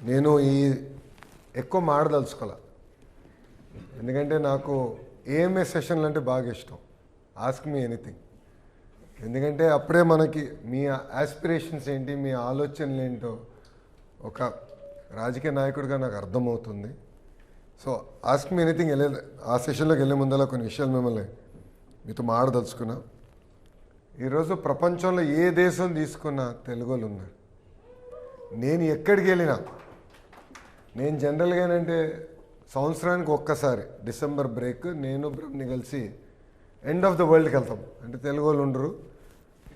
నేను ఎక్కువ మాడదలుచుకోలే, ఎందుకంటే నాకు ఏఎంఏ సెషన్లు అంటే బాగా ఇష్టం. Ask me anything. ఎందుకంటే అప్పుడే మనకి మీ ఆస్పిరేషన్స్ ఏంటి, మీ ఆలోచనలు ఏంటో ఒక రాజకీయ నాయకుడిగా నాకు అర్థమవుతుంది. సో ఆస్క్ మీ ఎనీథింగ్ ఆ సెషన్లోకి వెళ్ళే ముందలా కొన్ని విషయాలు మిమ్మల్ని మీతో మాడదలుచుకున్నా. ఈరోజు ప్రపంచంలో ఏ దేశం తీసుకున్నా తెలుగు వాళ్ళు ఉన్నారు. నేను ఎక్కడికి వెళ్ళినా, నేను జనరల్గా ఏంటంటే సంవత్సరానికి ఒక్కసారి డిసెంబర్ బ్రేక్ నేను బ్రహ్మని కలిసి ఎండ్ ఆఫ్ ద వరల్డ్కి వెళ్తాం. అంటే తెలుగు వాళ్ళు ఉండరు,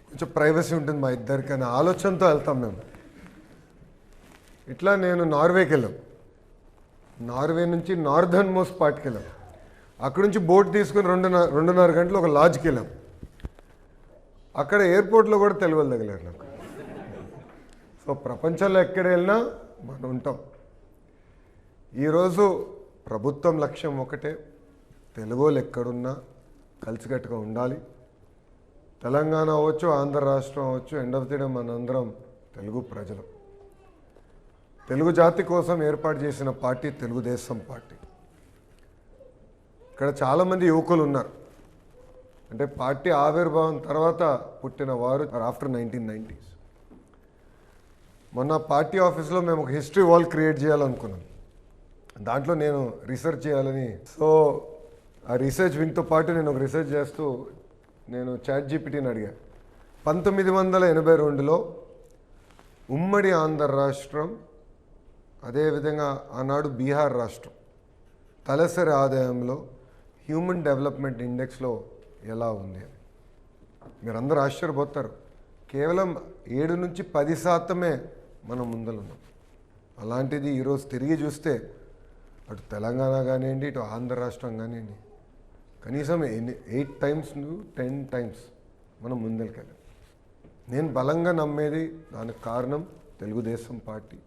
కొంచెం ప్రైవసీ ఉంటుంది మా ఇద్దరికి అనే ఆలోచనతో వెళ్తాం మేము. ఇట్లా నేను నార్వేకి వెళ్ళాం. నార్వే నుంచి నార్దర్న్ మోస్ట్ పార్ట్కి వెళ్ళాం. అక్కడ నుంచి బోట్ తీసుకుని 2.5 గంటలు ఒక లాడ్జ్కి వెళ్ళాం. అక్కడ ఎయిర్పోర్ట్లో కూడా తెలుగు వాళ్ళు తగిలారు నాకు. సో ప్రపంచంలో ఎక్కడ వెళ్ళినా మనం ఉంటాం. ఈరోజు ప్రభుత్వం లక్ష్యం ఒకటే, తెలుగు వాళ్ళు ఎక్కడున్నా కలిసికట్టుగా ఉండాలి. తెలంగాణ అవ్వచ్చు, ఆంధ్ర రాష్ట్రం అవ్వచ్చు, ఎండ్ ఆఫ్ ది డే మనందరం తెలుగు ప్రజలు. తెలుగు జాతి కోసం ఏర్పాటు చేసిన పార్టీ తెలుగుదేశం పార్టీ. ఇక్కడ చాలామంది యువకులు ఉన్నారు. అంటే పార్టీ ఆవిర్భావం తర్వాత పుట్టిన వారు ఆఫ్టర్ 1990s. మొన్న పార్టీ ఆఫీస్లో మేము ఒక హిస్టరీ వాల్ క్రియేట్ చేయాలనుకున్నాం. దాంట్లో నేను రీసెర్చ్ చేయాలని, సో ఆ రీసెర్చ్ వింగ్తో పాటు నేను ఒక రీసెర్చ్ చేస్తూ నేను ChatGPTని అడిగా. 1982లో ఉమ్మడి ఆంధ్ర రాష్ట్రం, అదేవిధంగా ఆనాడు బీహార్ రాష్ట్రం తలసరి ఆదాయంలో హ్యూమన్ డెవలప్మెంట్ ఇండెక్స్లో ఎలా ఉంది అని. మీరందరూ ఆశ్చర్యపోతారు. కేవలం 7 నుంచి 10% మనం ముందలున్నాం. అలాంటిది ఈరోజు తిరిగి చూస్తే అటు తెలంగాణ కానివ్వండి, ఇటు ఆంధ్ర రాష్ట్రం కానివ్వండి, కనీసం 8 times 10 times మనం ముందరికెళ్ళాం. నేను బలంగా నమ్మేది దానికి కారణం తెలుగుదేశం పార్టీ.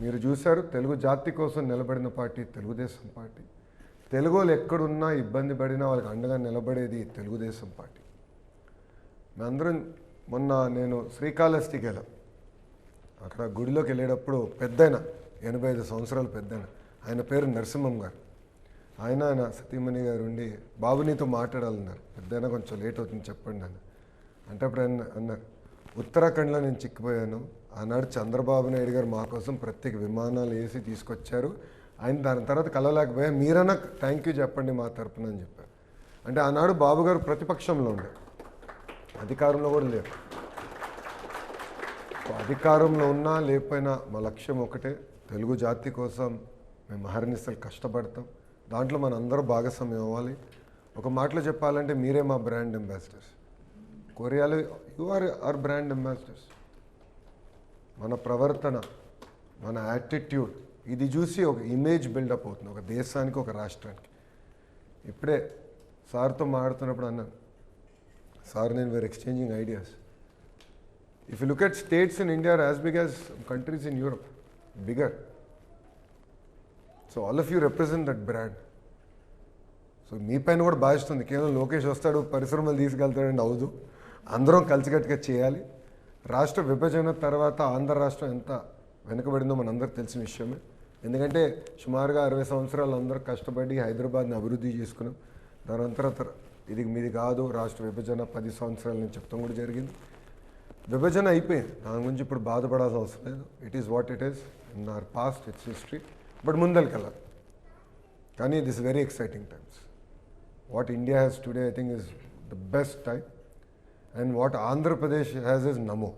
మీరు చూశారు, తెలుగు జాతి కోసం నిలబడిన పార్టీ తెలుగుదేశం పార్టీ. తెలుగు వాళ్ళు ఎక్కడున్నా ఇబ్బంది పడినా వాళ్ళకి అండగా నిలబడేది తెలుగుదేశం పార్టీ. మేమందరం మొన్న నేను శ్రీకాళహస్తికి వెళ్ళాం. అక్కడ గుడిలోకి వెళ్ళేటప్పుడు పెద్దయిన 85 సంవత్సరాలు పెద్దయిన ఆయన పేరు నరసింహం గారు. ఆయన సతీమణి గారు ఉండి, బాబు నీతో మాట్లాడాలన్నారు. పెద్దయినా కొంచెం లేట్ అవుతుంది చెప్పండి అని అంటే అప్పుడు ఆయన అన్నారు, ఉత్తరాఖండ్లో నేను చిక్కిపోయాను. ఆనాడు చంద్రబాబు నాయుడు గారు మా కోసం ప్రత్యేక విమానాలు వేసి తీసుకొచ్చారు. ఆయన దాని తర్వాత కలవలేకపోయా, మీరన్నా థ్యాంక్ యూ చెప్పండి మా తరపున అని చెప్పారు. అంటే ఆనాడు బాబు గారు ప్రతిపక్షంలో ఉండే, అధికారంలో కూడా లేరు. అధికారంలో ఉన్నా లేకపోయినా మా లక్ష్యం ఒకటే, తెలుగు జాతి కోసం మేము అహర్నిశలు కష్టపడతాం. దాంట్లో మన అందరూ భాగస్వామ్యం అవ్వాలి. ఒక మాటలో చెప్పాలంటే మీరే మా బ్రాండ్ అంబాసిడర్స్. కొరియాలో you are our brand ambassadors. మన ప్రవర్తన, మన యాటిట్యూడ్, ఇది చూసి ఒక ఇమేజ్ బిల్డప్ అవుతుంది ఒక దేశానికి, ఒక రాష్ట్రానికి. ఇప్పుడే సార్తో మాట్లాడుతున్నప్పుడు అన్నాను, సార్ నేను were exchanging ideas. If you look at states in India are as big as countries in Europe, bigger. So all of you represent that brand. So మీ పైన కూడా బాధిస్తుంది. కేవలం లోకేష్ వస్తాడు, పరిశ్రమలు తీసుకెళ్తాడండి అవదు. అందరం కలిసికట్టుగా చేయాలి. రాష్ట్ర విభజన తర్వాత ఆంధ్ర రాష్ట్రం ఎంత వెనుకబడిందో మనందరికి తెలిసిన విషయమే. ఎందుకంటే సుమారుగా 60 సంవత్సరాలు అందరూ కష్టపడి హైదరాబాద్ని అభివృద్ధి చేసుకున్నాం. దాని తర్వాత ఇది మీది కాదు రాష్ట్ర విభజన 10 సంవత్సరాల నుంచి చెప్తాం కూడా జరిగింది. విభజన అయిపోయింది, దాని గురించి ఇప్పుడు బాధపడాల్సిన అవసరం లేదు. It is what it is in our past, it's history. But ముందరికెళ్ళాలి. కానీ this very exciting times. What India has today I think is the best time. And what Andhra Pradesh has is NaMo.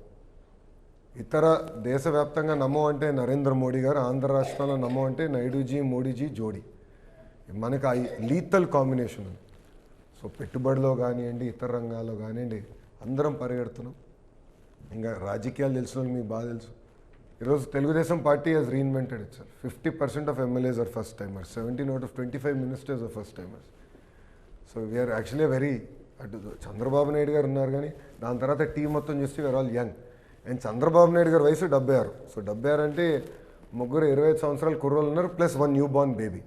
ఇతర దేశవ్యాప్తంగా నమో అంటే నరేంద్ర మోడీ గారు, ఆంధ్ర రాష్ట్రంలో నమో అంటే నాయుడుజీ మోడీజీ జోడీ. మనకు ఆ లీతల్ కాంబినేషన్ ఉంది. సో పెట్టుబడిలో కానివ్వండి, ఇతర రంగాల్లో కానివ్వండి, అందరం పరిగెడుతున్నాం. ఇంకా రాజకీయాలు తెలిసిన వాళ్ళు మీకు బాగా తెలుసు. ఈరోజు Telugu Desam party has reinvented itself. 50% of MLAs are first timers, 17 out of 25 ministers are first timers. So we are actually very, అటు చంద్రబాబు నాయుడు గారు ఉన్నారు కానీ దాని తర్వాత టీం మొత్తం చూస్తే we are all young. And Chandrababu Naidu garu వయసు 76. సో 76 అంటే ముగ్గురు 25 సంవత్సరాల కుర్రోళ్ళు ఉన్నారు, plus 1 new born baby.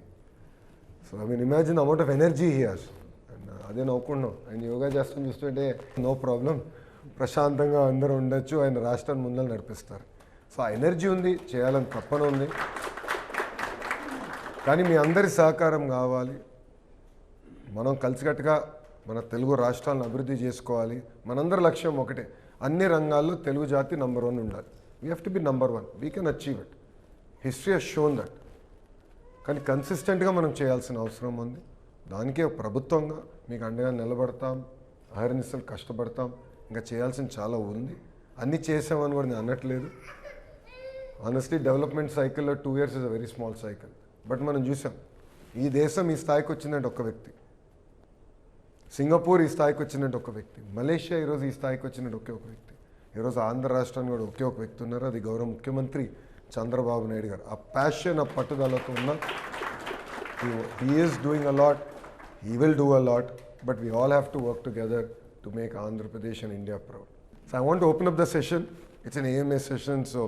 So I mean imagine the amount of energy he has. And అదే నవ్వుకుంటున్నాం. ఆయన యోగా చేస్తాం చూస్తుంటే నో ప్రాబ్లం, ప్రశాంతంగా అందరూ ఉండొచ్చు, ఆయన రాష్ట్రాన్ని ముందర నడిపిస్తారు. సో ఆ ఎనర్జీ ఉంది, చేయాలని తప్పన ఉంది. కానీ మీ అందరి సహకారం కావాలి. మనం కలిసికట్టుగా మన తెలుగు రాష్ట్రాలను అభివృద్ధి చేసుకోవాలి. మనందరి లక్ష్యం ఒకటే, అన్ని రంగాల్లో తెలుగు జాతి నంబర్ 1 ఉండాలి. We have to be number 1. We can achieve it. History has shown that. కానీ కన్సిస్టెంట్గా మనం చేయాల్సిన అవసరం ఉంది. దానికే ప్రభుత్వంగా మీకు అండగా నిలబడతాం, అహర్నిశలు కష్టపడతాం. ఇంకా చేయాల్సిన చాలా ఉంది. అన్నీ చేసామని కూడా నేను అనట్లేదు. ఆనెస్ట్లీ డెవలప్మెంట్ సైకిల్లో 2 years is a very small cycle. But మనం చూసాం, ఈ దేశం ఈ స్థాయికి వచ్చిందంటే ఒక వ్యక్తి, సింగపూర్ ఈ స్థాయికి వచ్చినట్టు ఒక వ్యక్తి, మలేషియా ఈరోజు ఈ స్థాయికి వచ్చినట్టు ఒకే ఒక వ్యక్తి, ఈరోజు ఆంధ్ర రాష్ట్రాన్ని కూడా ఒకే ఒక వ్యక్తి ఉన్నారు. అది గౌరవ ముఖ్యమంత్రి చంద్రబాబు నాయుడు గారు. ఆ ప్యాషన్, ఆ పట్టుదలతో ఉన్న he is doing a lot, he will do a lot, but we all have to work together to make Andhra Pradesh and India proud. So I want to open up the session. It's an AMA session, so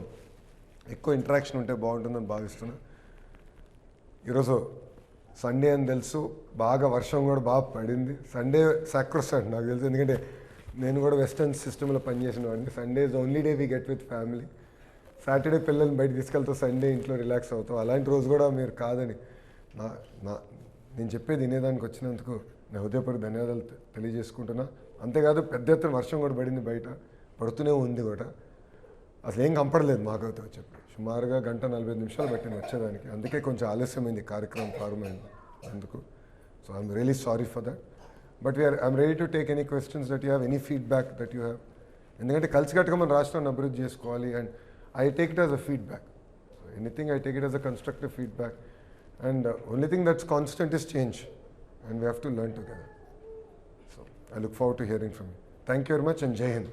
ఎక్కువ interaction ఉంటే బాగుంటుందని భావిస్తున్నా. ఈరోజు Sunday అని తెలుసు, బాగా వర్షం కూడా బాగా పడింది. సండే సాక్రోసెంట్ నాకు తెలుసు, ఎందుకంటే నేను కూడా వెస్టర్న్ సిస్టంలో పనిచేసిన వాడిని. Sunday is only day we get with family. Saturday పిల్లల్ని బయట తీసుకెళ్తావు, సండే ఇంట్లో రిలాక్స్ అవుతావు. అలాంటి రోజు కూడా మీరు కాదని నేను చెప్పేది వినేదానికి వచ్చినందుకు నా హృదయపూర్వక ధన్యవాదాలు తెలియజేసుకుంటున్నా. అంతేకాదు పెద్ద ఎత్తున వర్షం కూడా పడింది, బయట పడుతూనే ఉంది కూడా. అసలు ఏం కంపడలేదు మాకైతే చెప్పి. సుమారుగా 1:45 పట్టింది వచ్చేదానికి. అందుకే కొంచెం ఆలస్యమైంది కార్యక్రమం ప్రారంభమైంది అందుకు. So I'm really sorry for that. But I'm ready to take any questions that you have, any feedback that you have. ఎందుకంటే కలిసికట్టుగా మన రాష్ట్రాన్ని అభివృద్ధి చేసుకోవాలి. And I take it as a feedback. So anything I take it as a constructive feedback. And only thing that's constant is change, and we have to learn together. So I look forward to hearing from you. Thank you very much, and Jai Hind.